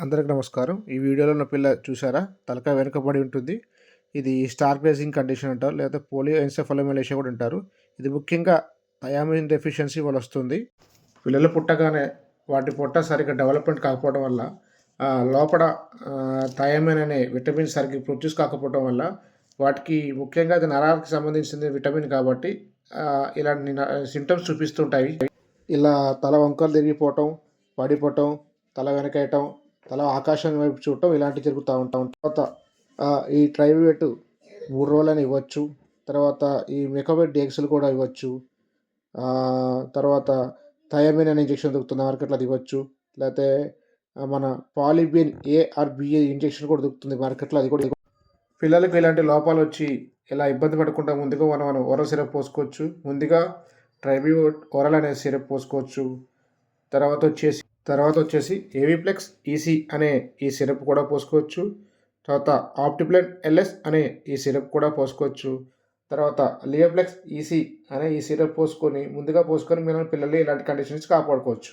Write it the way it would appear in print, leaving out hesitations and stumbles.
అందరికి నమస్కారం. ఈ వీడియోలో ఉన్న పిల్ల చూసారా? తలకాయ వెనుకబడి ఉంటుంది. ఇది స్టార్ గ్రేజింగ్ కండిషన్ అంటారు, లేదా పోలియో ఎన్సెఫాలోమెలాషియా కూడా అంటారు. ఇది ముఖ్యంగా థయామిన్ డెఫిషియన్సీ వల్ల వస్తుంది. పిల్లలు పుట్టగానే వాటి పొట్ట సరిగ్గా డెవలప్మెంట్ కాకపోవడం వల్ల లోపల థయామిన్ అనే విటమిన్ సరిగ్గా ప్రొడ్యూస్ కాకపోవడం వల్ల వాటికి ముఖ్యంగా అది నరాలకు సంబంధించిన విటమిన్ కాబట్టి ఇలాంటి సింటమ్స్ చూపిస్తుంటాయి. ఇలా తల వంకలు తిరిగిపోవటం, పడిపోవటం, తల వెనకేయటం, తల ఆకాశం వైపు చూడటం ఇలాంటివి జరుగుతూ ఉంటాం. తర్వాత ఈ ట్రైవేట్ 3 రోజులని ఇవ్వచ్చు. తర్వాత ఈ మెకోవెట్ డిఎక్స్లు కూడా ఇవ్వచ్చు. తర్వాత థయామిన్ అనే ఇంజెక్షన్ దొరుకుతుంది మార్కెట్లో, అది ఇవ్వచ్చు. లేకపోతే మన పాలిబిన్ ARBA ఇంజెక్షన్ కూడా దొరుకుతుంది మార్కెట్లో, అది కూడా. పిల్లలకు ఇలాంటి లోపాలు వచ్చి ఇలా ఇబ్బంది పడకుండా ముందుగా మనం ఓరల్ సిరప్ పోసుకోవచ్చు. ముందుగా ట్రైబ్యూట్ ఓరల్ అనే సిరప్ పోసుకోవచ్చు. తర్వాత వచ్చేసి ఏవిప్లెక్స్ ఈసీ అనే ఈ సిరప్ కూడా పోసుకోవచ్చు. తర్వాత ఆప్టిప్లెన్ LS అనే ఈ సిరప్ కూడా పోసుకోవచ్చు. తర్వాత లియోప్లెక్స్ ఈసీ అనే ఈ సిరప్ ముందుగా పోసుకొని మనం పిల్లల్ని ఇలాంటి కండిషన్స్ కాపాడుకోవచ్చు.